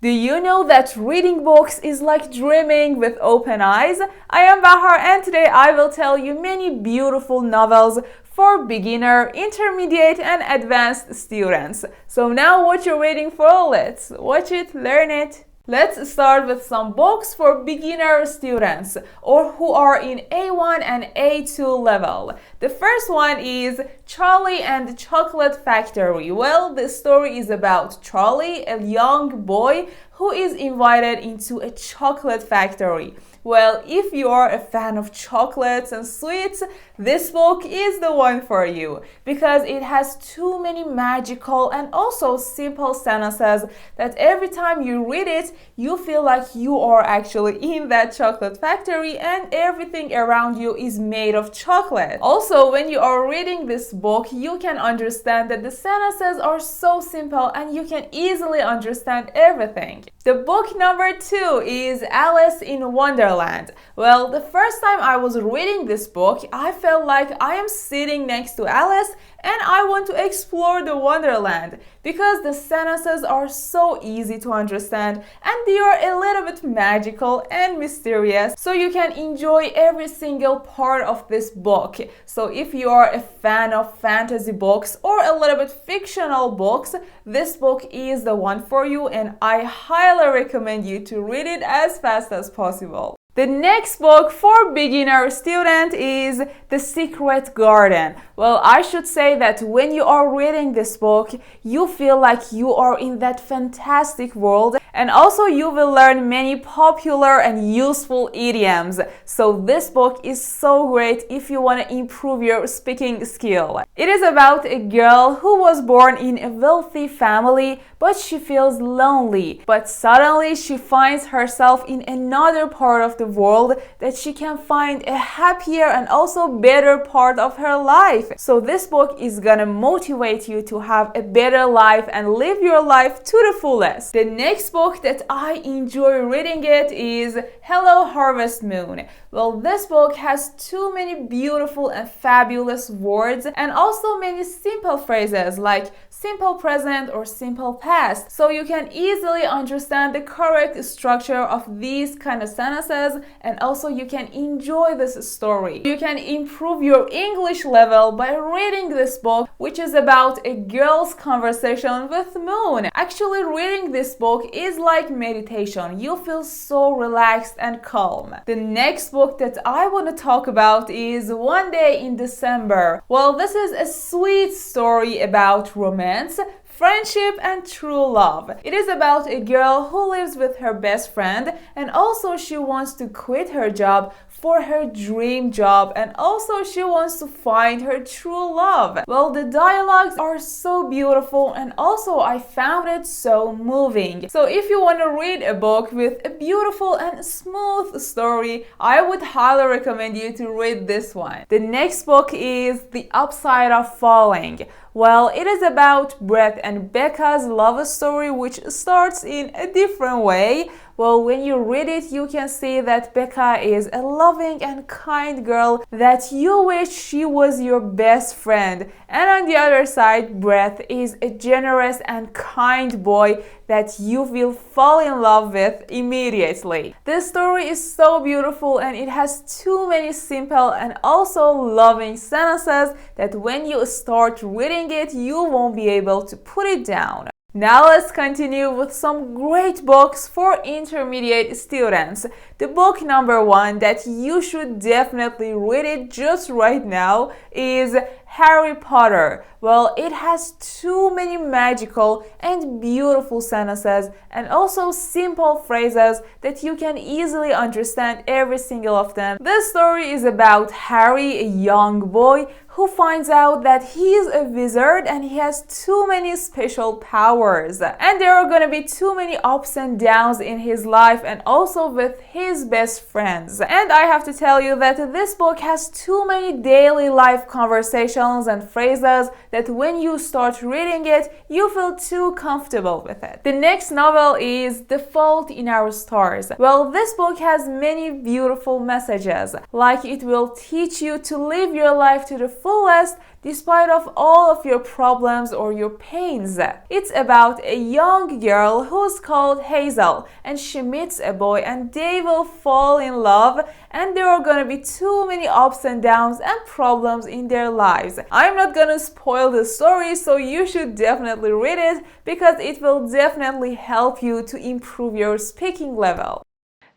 Do you know that reading books is like dreaming with open eyes? I am Bahar and today I will tell you many beautiful novels for beginner, intermediate and advanced students. So now what you're waiting for, let's watch it, learn it. Let's start with some books for beginner students or who are in A1 and A2 level. The first one is Charlie and the Chocolate Factory. Well, the story is about Charlie, a young boy who is invited into a chocolate factory. Well, if you are a fan of chocolates and sweets, this book is the one for you because it has too many magical and also simple sentences that every time you read it, you feel like you are actually in that chocolate factory and everything around you is made of chocolate. Also, when you are reading this book, you can understand that the sentences are so simple and you can easily understand everything. The book number 2 is Alice in Wonderland. Well, the first time I was reading this book, I felt like I am sitting next to Alice and I want to explore the Wonderland because the sentences are so easy to understand and they are a little bit magical and mysterious, so you can enjoy every single part of this book. So if you are a fan of fantasy books or a little bit fictional books, this book is the one for you and I highly recommend you to read it as fast as possible. The next book for beginner student is The Secret Garden. Well, I should say that when you are reading this book, you feel like you are in that fantastic world and also you will learn many popular and useful idioms. So this book is so great if you want to improve your speaking skill. It is about a girl who was born in a wealthy family, but she feels lonely. But suddenly she finds herself in another part of the world that she can find a happier and also better part of her life. So this book is gonna motivate you to have a better life and live your life to the fullest. The next book that I enjoy reading it is Hello Harvest Moon. Well, this book has too many beautiful and fabulous words and also many simple phrases like simple present or simple past. So you can easily understand the correct structure of these kind of sentences and also you can enjoy this story. You can improve your English level by reading this book, which is about a girl's conversation with moon. Actually, reading this book is like meditation. You feel so relaxed and calm. The next book that I want to talk about is One Day in December. Well, this is a sweet story about romance, friendship and true love. It is about a girl who lives with her best friend and also she wants to quit her job for her dream job and also she wants to find her true love. Well, the dialogues are so beautiful and also I found it so moving. So if you want to read a book with a beautiful and smooth story, I would highly recommend you to read this one. The next book is The Upside of Falling. Well, it is about Brett and Becca's love story, which starts in a different way. Well, when you read it, you can see that Becca is a loving and kind girl that you wish she was your best friend. And on the other side, Brett is a generous and kind boy that you will fall in love with immediately. This story is so beautiful and it has too many simple and also loving sentences that when you start reading it, you won't be able to put it down. Now let's continue with some great books for intermediate students. The book number 1 that you should definitely read it just right now is Harry Potter. Well, it has too many magical and beautiful sentences and also simple phrases that you can easily understand every single of them. This story is about Harry, a young boy who finds out that he is a wizard and he has too many special powers. And there are gonna be too many ups and downs in his life and also with his best friends. And I have to tell you that this book has too many daily life conversations and phrases that when you start reading it, you feel too comfortable with it. The next novel is The Fault in Our Stars. Well, this book has many beautiful messages, like it will teach you to live your life to the fullest fullest despite of all of your problems or your pains. It's about a young girl who's called Hazel, and she meets a boy and they will fall in love, and there are gonna be too many ups and downs and problems in their lives. I'm not gonna spoil the story, so you should definitely read it because it will definitely help you to improve your speaking level.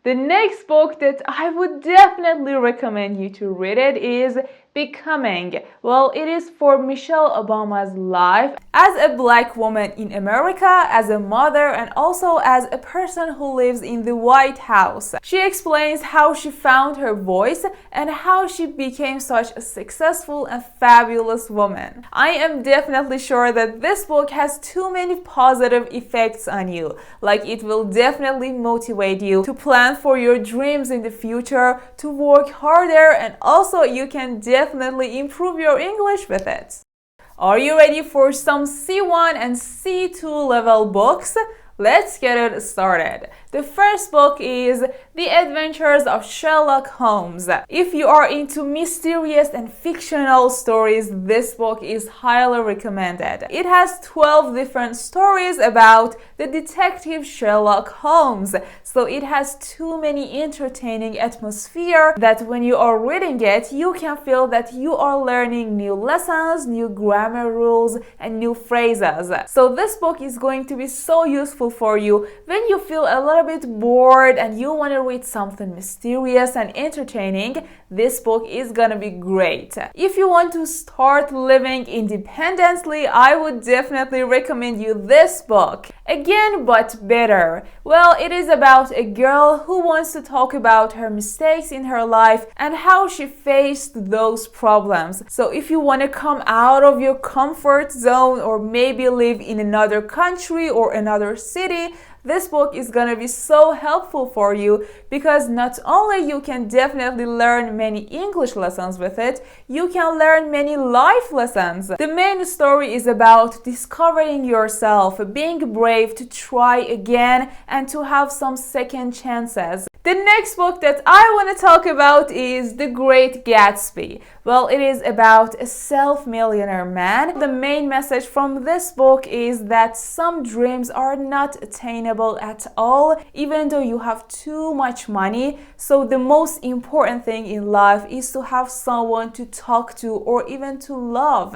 The next book that I would definitely recommend you to read it is Becoming. Well, it is for Michelle Obama's life as a black woman in America, as a mother, and also as a person who lives in the White House. She explains how she found her voice and how she became such a successful and fabulous woman. I am definitely sure that this book has too many positive effects on you. Like, it will definitely motivate you to plan for your dreams in the future, to work harder, and also you can definitely improve your English with it. Are you ready for some C1 and C2 level books? Let's get it started. The first book is The Adventures of Sherlock Holmes. If you are into mysterious and fictional stories, this book is highly recommended. It has 12 different stories about the detective Sherlock Holmes, so it has too many entertaining atmosphere that when you are reading it, you can feel that you are learning new lessons, new grammar rules, and new phrases. So this book is going to be so useful for you when you feel a little bit bored and you want to read something mysterious and entertaining. This book is gonna be great. If you want to start living independently, I would definitely recommend you this book. Again, but better. Well, it is about a girl who wants to talk about her mistakes in her life and how she faced those problems. So if you want to come out of your comfort zone or maybe live in another country or another city, this book is gonna be so helpful for you because not only you can definitely learn many English lessons with it, you can learn many life lessons. The main story is about discovering yourself, being brave to try again and to have some second chances. The next book that I want to talk about is The Great Gatsby. Well, it is about a self-millionaire man. The main message from this book is that some dreams are not attainable at all, even though you have too much money. So the most important thing in life is to have someone to talk to or even to love.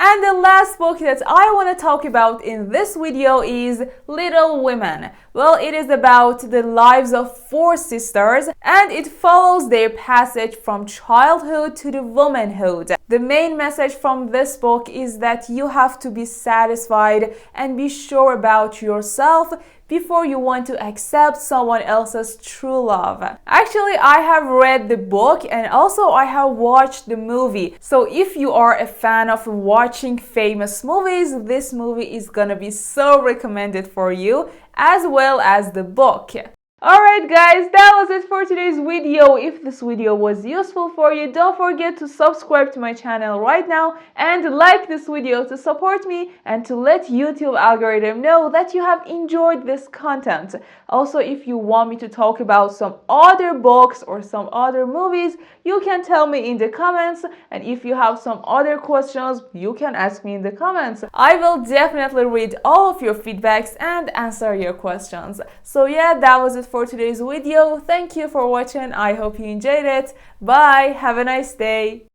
And the last book that I want to talk about in this video is Little Women. Well, it is about the lives of 4 sisters and it follows their passage from childhood to the womanhood. The main message from this book is that you have to be satisfied and be sure about yourself before you want to accept someone else's true love. Actually, I have read the book and also I have watched the movie. So if you are a fan of watching famous movies, this movie is gonna be so recommended for you, as well as the book. Alright guys, that was it for today's video. If this video was useful for you, don't forget to subscribe to my channel right now and like this video to support me and to let YouTube algorithm know that you have enjoyed this content. Also, if you want me to talk about some other books or some other movies, you can tell me in the comments, and if you have some other questions, you can ask me in the comments. I will definitely read all of your feedbacks and answer your questions. So yeah, that was it for today's video. Thank you for watching. I hope you enjoyed it. Bye. Have a nice day.